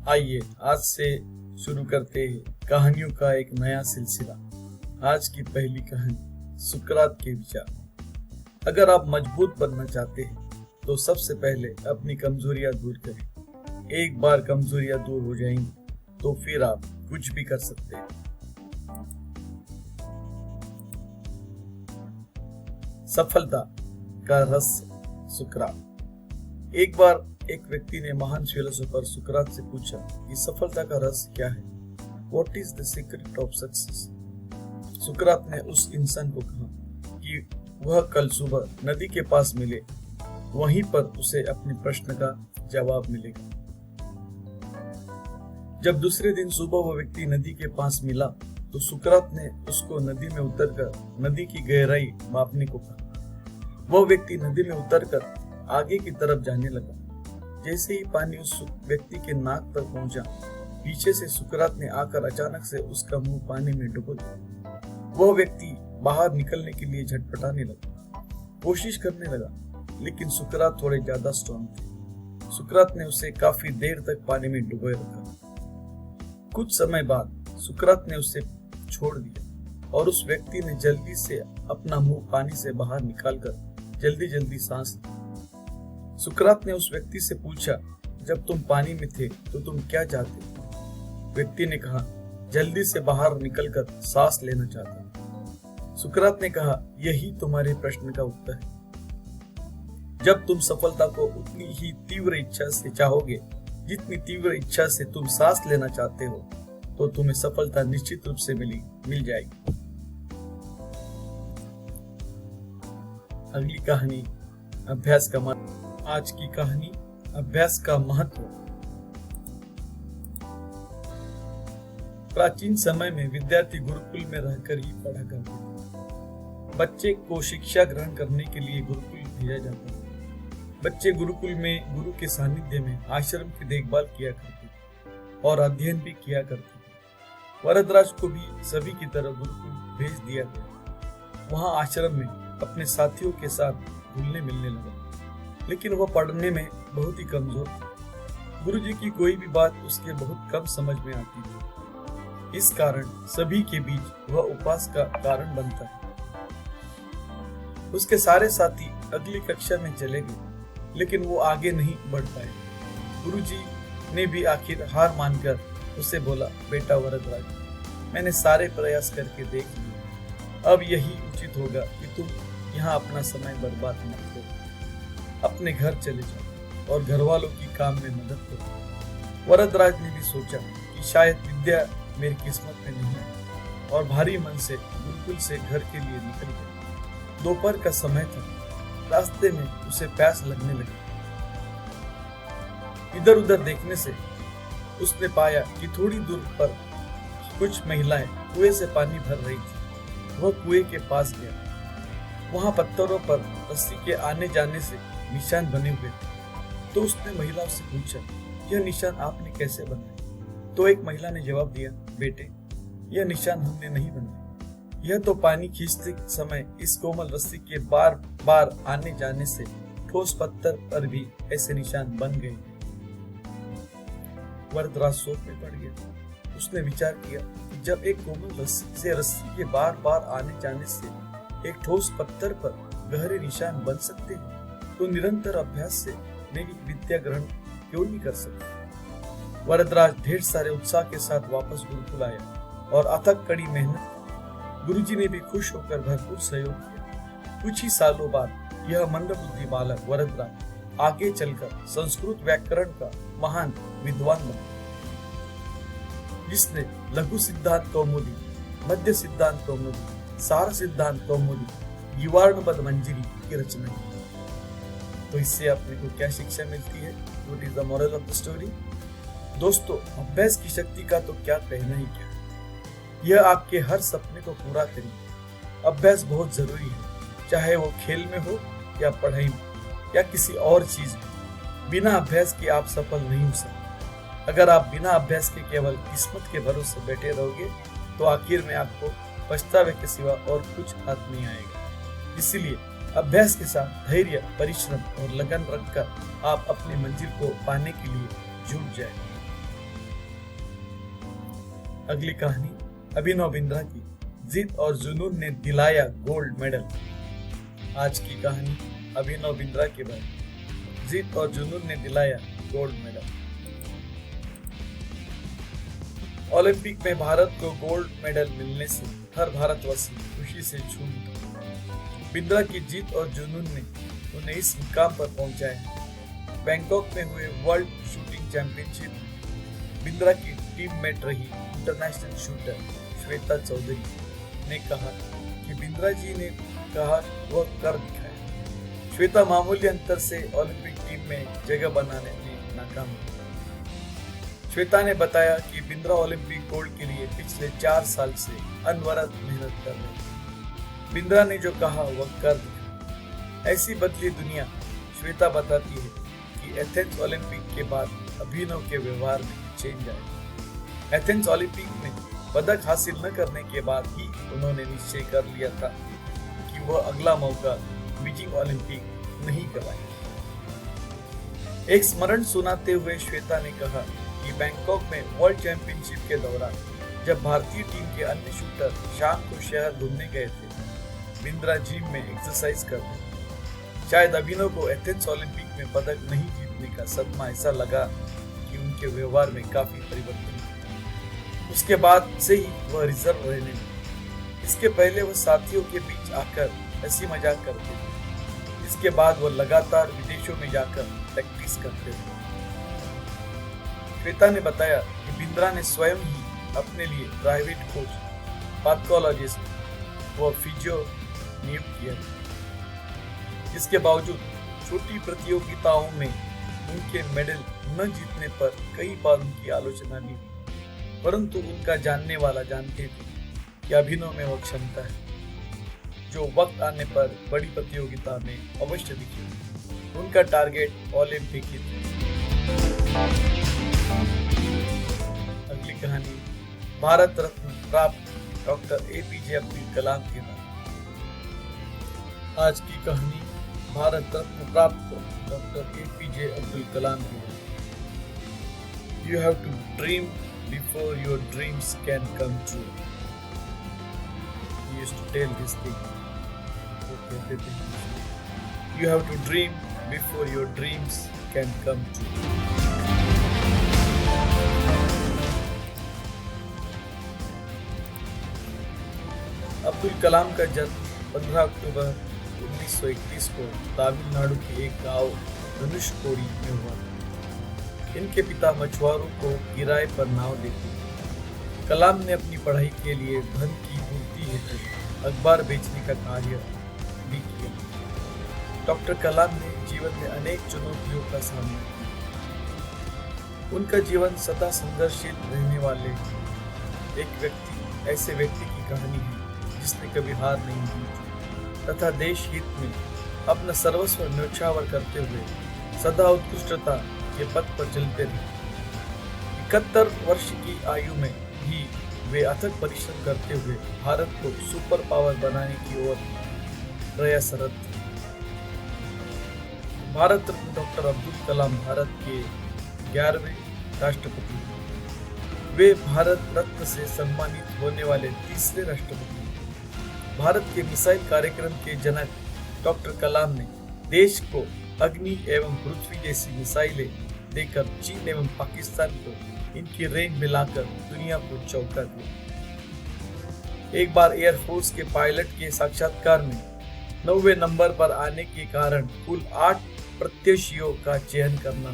आइए आज से शुरू करते हैं कहानियों का एक नया सिलसिला। आज की पहली कहानी सुकरात के विचार। अगर आप मजबूत बनना चाहते हैं तो सबसे पहले अपनी कमजोरियां दूर करें। एक बार कमजोरियां दूर हो जाएंगी तो फिर आप कुछ भी कर सकते हैं। सफलता का रहस्य सुकरात। एक बार एक व्यक्ति ने महान फिलोसोफर सुकरात से पूछा कि सफलता का रहस्य क्या है? What is the secret of success? सुकरात ने उस इंसान को कहा कि वह कल सुबह नदी के पास मिले, वहीं पर उसे अपने प्रश्न का जवाब मिलेगा। जब दूसरे दिन सुबह वह व्यक्ति नदी के पास मिला तो सुकरात ने उसको नदी में उतरकर नदी की गहराई मापने को कहा। वह व्यक्ति नदी में उतरकर आगे की तरफ जाने लगा। जैसे ही पानी उस व्यक्ति के नाक पर पहुंचा, पीछे से सुकरात ने आकर अचानक से उसका मुंह पानी में डुबो दिया। वह व्यक्ति बाहर निकलने के लिए झटपटाने लगा, कोशिश करने लगा, लेकिन सुकरात थोड़े ज्यादा स्ट्रांग थे। सुकरात ने उसे काफी देर तक पानी में डुबोए रखा। कुछ समय बाद सुकरात ने उसे छोड़ दिया और उस व्यक्ति ने जल्दी से अपना मुंह पानी से बाहर निकालकर जल्दी जल्दी सांस ली। सुकरात ने उस व्यक्ति से पूछा, जब तुम पानी में थे तो तुम क्या चाहते थे? व्यक्ति ने कहा, जल्दी से बाहर निकलकर सांस लेना चाहता हूं। सुकरात ने कहा, यही तुम्हारे प्रश्न का उत्तर है। जब तुम सफलता को उतनी ही तीव्र इच्छा से चाहोगे जितनी तीव्र इच्छा से तुम सांस लेना चाहते हो, तो तुम्हें सफलता निश्चित रूप से मिल जाएगी। अगली कहानी अभ्यास का महत्व। आज की कहानी अभ्यास का महत्व। प्राचीन समय में विद्यार्थी गुरुकुल में रहकर ही पढ़ा करते थे। बच्चे को शिक्षा ग्रहण करने के लिए गुरुकुल भेजा जाता था। बच्चे गुरुकुल में गुरु के सानिध्य में आश्रम की देखभाल किया करते थे और अध्ययन भी किया करते थे। वरदराज को भी सभी की तरह गुरुकुल भेज दिया गया। वहां आश्रम में अपने साथियों के साथ घुलने मिलने लगा, लेकिन वह पढ़ने में बहुत ही कमजोर था। गुरुजी की कोई भी बात उसके बहुत कम समझ में आती थी। इस कारण सभी के बीच वह उपहास का कारण बनता है। उसके सारे साथी अगली कक्षा में चले गए, लेकिन वो आगे नहीं बढ़ पाए। गुरुजी ने भी आखिर हार मानकर उसे बोला, बेटा वरदराज, मैंने सारे प्रयास करके देख लिए, अब यही उचित होगा कि तुम यहाँ अपना समय बर्बाद मत करो। अपने घर चले जाओ और घर वालों की काम में मदद करो। वरदराज ने भी सोचा कि शायद विद्या मेरी किस्मत में नहीं है, और भारी मन से गुरुकुल से घर के लिए निकल गया। दोपहर का समय था। रास्ते में उसे प्यास लगने लगी। इधर उधर देखने से उसने पाया कि थोड़ी दूर पर कुछ महिलाएं कुएं से पानी भर रही थी। वह कुएं के पास गया। वहां पत्थरों पर रस्सी के आने जाने से निशान बने हुए थे। तो उसने महिलाओं से पूछा, यह निशान आपने कैसे बनाए? तो एक महिला ने जवाब दिया, बेटे, यह निशान हमने नहीं बनाए, यह तो पानी खींचते समय इस कोमल रस्सी के बार बार आने जाने से ठोस पत्थर पर भी ऐसे निशान बन गए। वरदराज सोच में पड़ गया। उसने विचार किया कि जब एक कोमल रस्सी के बार बार आने जाने से एक ठोस पत्थर पर गहरे निशान बन सकते हैं, तो निरंतर अभ्यास से नई विद्या ग्रहण क्यों नहीं कर सकते? वरदराज ढेर सारे उत्साह के साथ वापस गुरुकुल आया और अथक कड़ी मेहनत। गुरुजी ने भी खुश होकर भरपूर सहयोग किया। कुछ ही सालों बाद यह मंदबुद्धि बालक वरदराज आगे चलकर संस्कृत व्याकरण का महान विद्वान बना, जिसने लघु सिद्धांत कौमुदी, मध्य सिद्धांत कौमुदी, सार सिद्धांत कौमुदी, युवार्णपद मंजरी की रचना की। तो इससे अपने को क्या शिक्षा मिलती है? What is the moral of the story? दोस्तों, अभ्यास की शक्ति का तो क्या कहना ही क्या, यह आपके हर सपने को पूरा करेगी। अभ्यास बहुत जरूरी है, चाहे वो खेल में हो या पढ़ाई में या किसी और चीज में। बिना अभ्यास के आप सफल नहीं हो सकते। अगर आप बिना अभ्यास के केवल किस्मत के भरोसे बैठे रहोगे तो आखिर में आपको पछतावे के सिवा और कुछ हाथ नहीं आएगा। इसीलिए अभ्यास के साथ धैर्य, परिश्रम और लगन रखकर आप अपनी मंजिल को पाने के लिए जुट जाएं। अगली कहानी अभिनव बिंद्रा की, जिद और जुनून ने दिलाया गोल्ड मेडल। आज की कहानी अभिनव बिंद्रा के बाद, जिद और जुनून ने दिलाया गोल्ड मेडल। ओलंपिक में भारत को गोल्ड मेडल मिलने से हर भारतवासी खुशी से झूम उठा। बिंद्रा की जिद और जुनून ने उन्हें इस मुकाम पर पहुंचाया। बैंकॉक में हुए वर्ल्ड शूटिंग चैंपियनशिप में बिंद्रा की टीममेट रही इंटरनेशनल शूटर श्वेता चौधरी ने कहा कि बिंद्रा जी ने कहा वह कर दिखाया। श्वेता मामूली अंतर से ओलंपिक टीम में जगह बनाने में नाकाम हुई। श्वेता ने बताया कि बिंद्रा ओलंपिक गोल्ड के लिए पिछले 4 साल से अनवरत मेहनत कर रहे। बिंद्रा ने जो कहा वह कर दिखा। ऐसी बदली दुनिया। श्वेता बताती है कि एथेंस ओलंपिक के बाद अभिनव के व्यवहार में चेंज आया। एथेंस ओलंपिक में पदक हासिल न करने के बाद ही उन्होंने निश्चय कर लिया था कि वह अगला मौका बीजिंग ओलंपिक नहीं गवाएंगे। एक स्मरण सुनाते हुए श्वेता ने कहा कि बैंकॉक में वर्ल्ड चैंपियनशिप के दौरान जब भारतीय टीम के अन्य शूटर शाम को शहर घूमने गए थे, बिंद्रा जिम में एक्सरसाइज कर रहे थे। शायद अभिनव को एथेंस ओलंपिक में पदक नहीं जीतने का सदमा ऐसा लगा कि उनके व्यवहार में काफी परिवर्तन हुआ। उसके बाद से ही वह रिजर्व रहने लगे। इसके पहले वह साथियों के बीच आकर हंसी मजाक करते थे। इसके बाद वह लगातार विदेशों में जाकर प्रैक्टिस करते थे। श्वेता ने बताया कि बिंद्रा ने स्वयं ही अपने लिए प्राइवेट कोच, पैथोलॉजिस्ट व फिजियो नियुक्त किया। इसके बावजूद छोटी प्रतियोगिताओं में उनके मेडल न जीतने पर कई बार उनकी आलोचना भी हुई, परंतु उनका जानने वाला जानते थे कि अभिनव में वह क्षमता है जो वक्त आने पर बड़ी प्रतियोगिता में अवश्य दिखेगी। उनका टारगेट ओलंपिक ही था। अगली कहानी भारत रत्न प्राप्त डॉक्टर APJ अब्दुल कलाम के बारे में। आज की कहानी भारत रत्न प्राप्त डॉक्टर APJ अब्दुल कलाम की बारे में। You have to dream before your dreams can come true. He used to tell this thing. You have to dream before your dreams can come true. Abdul Kalam का जन्म 15 अक्टूबर 1921 को तमिलनाडु के एक गांव धनुषकोडी में हुआ। इनके पिता मछुआरों को किराए पर नाव देते। कलाम ने अपनी पढ़ाई के लिए धन की पूर्ति हेतु अखबार बेचने का कार्य भी किया। डॉक्टर कलाम ने जीवन में अनेक चुनौतियों का सामना किया। उनका जीवन सदा संघर्षशील रहने वाले ऐसे व्यक्ति की कहानी है जिसने कभी हार नहीं दी तथा देश हित में अपना सर्वस्व न्यौछावर करते हुए सदा उत्कृष्टता के पथ पर चलते रहे। 71 वर्ष की आयु में भी वे अथक परिश्रम करते हुए भारत को सुपर पावर बनाने की ओर प्रयासरत थे। भारत रत्न डॉक्टर अब्दुल कलाम भारत के 11वें राष्ट्रपति। वे भारत रत्न से सम्मानित होने वाले 3रे राष्ट्रपति। भारत के मिसाइल कार्यक्रम के जनक डॉक्टर कलाम ने देश को अग्नि एवं पृथ्वी जैसी मिसाइलें देकर चीन एवं पाकिस्तान को इनकी रेंज में लाकर दुनिया को चौंका दिया। एक बार एयरफोर्स के पायलट के साक्षात्कार में 9वें नंबर पर आने के कारण कुल 8 प्रत्याशियों का चयन करना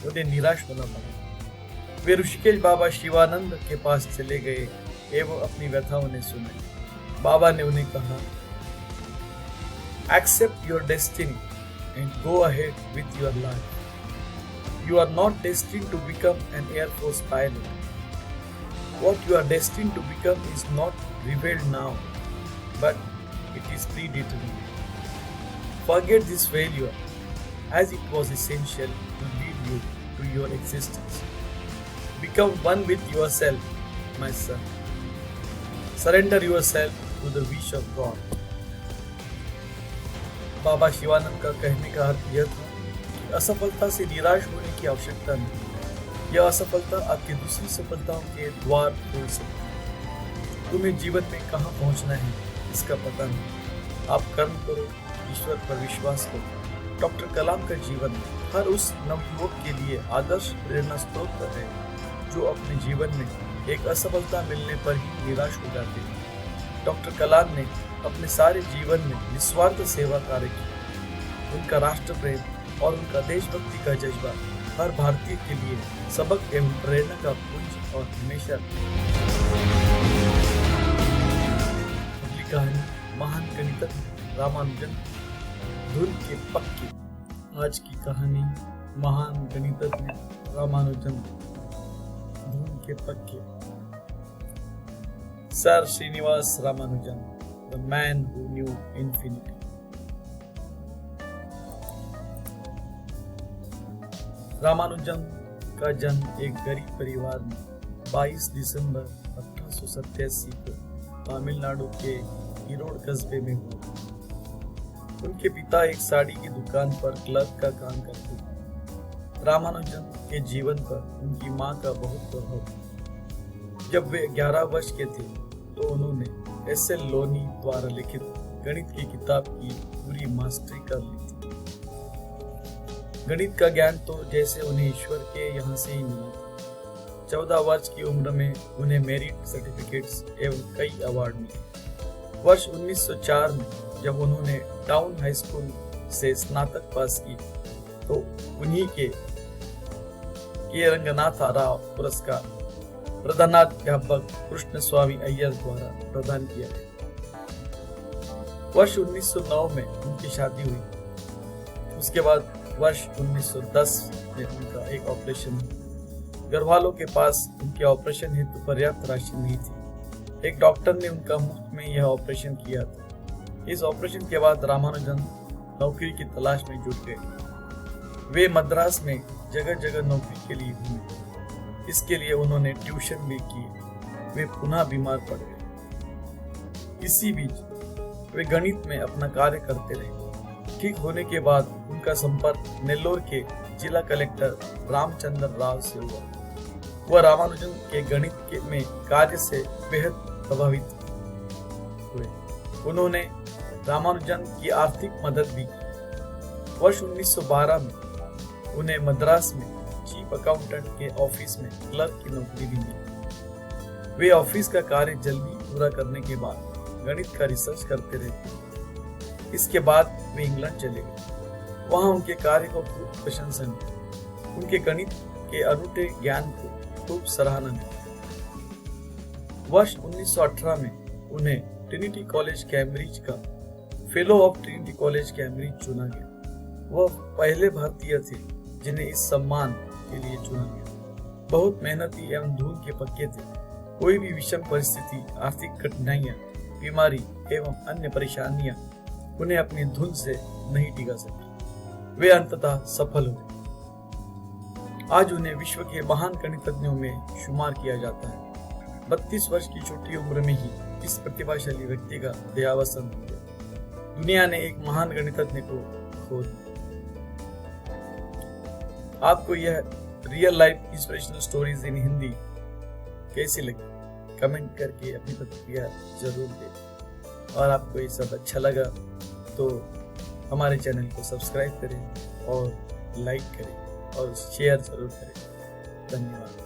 उन्हें निराश होना पड़ा। वे ऋषिकेश बाबा शिवानंद के पास चले गए एवं अपनी व्यथाओं ने सुनाई। बाबा ने उन्हें कहा, Accept your destiny and go ahead with your life. You are not destined to become an Air Force pilot. What you are destined to become is not revealed now, but it is predetermined. Forget this failure, as it was essential to lead you to your existence. Become one with yourself, my son. Surrender yourself to the wish of God. बाबा शिवानंद का कहने का अर्थ यह था कि असफलता से निराश होने की आवश्यकता नहीं। यह असफलता आपकी दूसरी सफलताओं के द्वार खोल सकती है। तुम्हें जीवन में कहाँ पहुंचना है इसका पता नहीं। आप कर्म करो, ईश्वर पर विश्वास करो। डॉक्टर कलाम का जीवन हर उस नवयुवक के लिए आदर्श प्रेरणा स्रोत है जो अपने जीवन में एक असफलता मिलने पर ही निराश हो जाते हैं। डॉक्टर कलाम ने अपने सारे जीवन में निस्वार्थ सेवा कार्य की। उनका राष्ट्र प्रेम और उनका देशभक्ति का जज्बा हर भारतीय के लिए सबक एवं प्रेरणा का पुंज और हमेशा। अगली कहानी महान गणितज्ञ रामानुजन, धुन के पक्के। आज की कहानी महान गणितज्ञ रामानुजन, धुन के पक्के। Sir Srinivasa Ramanujan, the man who knew infinity. Ramanujan का जन्म एक गरीब परिवार में 22 दिसंबर 1887 को तमिलनाडु के ईरोड कस्बे में हुआ। उनके पिता एक साड़ी की दुकान पर क्लर्क का काम करते थे। रामानुजन के जीवन पर उनकी मां का बहुत प्रभाव था। जब वे 11 वर्ष के थे तो उन्होंने एस.एल. लोनी द्वारा लिखित गणित की किताब की पूरी मास्टरी कर ली थी। गणित का ज्ञान तो जैसे उन्हें ईश्वर के यहाँ से ही मिला। 14 वर्ष की उम्र में उन्हें मेरिट सर्टिफिकेट्स एवं कई अवार्ड मिले। वर्ष 1904 में जब उन्होंने टाउन हाई स्कूल से स्नातक पास की तो उन्हीं के रंगनाथ राव पुरस्कार प्रधानाध्यापक कृष्ण स्वामी अय्यर द्वारा प्रदान किया गया। वर्ष 1909 में उनकी शादी हुई। उसके बाद वर्ष 1910 में उनका एक ऑपरेशन हुआ। घर वालों के पास उनके ऑपरेशन हेतु पर्याप्त राशि नहीं थी। एक डॉक्टर ने उनका मुफ्त में यह ऑपरेशन किया था। इस ऑपरेशन के बाद रामानुजन नौकरी की तलाश में जुट गए। वे मद्रास में जगह जगह नौकरी के लिए घूमे। इसके लिए उन्होंने ट्यूशन भी किए। वे पुनः बीमार पड़ गए। इसी बीच वे गणित में अपना कार्य करते रहे। ठीक होने के बाद उनका संपर्क नेल्लोर के जिला कलेक्टर रामचंद्र राव से हुआ। वह रामानुजन के गणित में कार्य से बेहद प्रभावित हुए। उन्होंने रामानुजन की आर्थिक मदद भी की। वर्ष 1912 में उन्हें मद्रास में चीफ अकाउंटेंट के ऑफिस में क्लर्क की नौकरी भी मिली। वे ऑफिस का कार्य जल्दी पूरा करने के बाद गणित का रिसर्च करते रहे। इसके बाद वे इंग्लैंड चले गए। वहां उनके कार्य को खूब प्रशंसा मिली। उनके गणित के अनूठे ज्ञान को खूब सराहना मिली। वर्ष 1918 में उन्हें ट्रिनिटी कॉलेज कैम्ब्रिज का fellow of Trinity college Cambridge चुना गया। वह पहले भारतीय थे जिन्हें इस सम्मान के लिए चुना गया। बहुत मेहनती एवं धूल के पक्के थे। कोई भी विषम परिस्थिति, आर्थिक कठिनाइयां, बीमारी एवं अन्य परेशानियां उन्हें अपनी धुन से नहीं टिका सकी। वे अंततः सफल हुए। आज उन्हें विश्व के महान गणितज्ञों में शुमार किया जाता है। 32 वर्ष की छोटी उम्र में ही इस प्रतिभाशाली व्यक्ति का देहावसान हो गया। दुनिया ने एक महान गणितज्ञ को खो दिया। आपको यह real life inspirational stories in Hindi कैसी लगी? कमेंट करके अपनी प्रतिक्रिया जरूर दें। और आपको ये सब अच्छा लगा तो हमारे चैनल को सब्सक्राइब करें और लाइक करें और शेयर जरूर करें। धन्यवाद।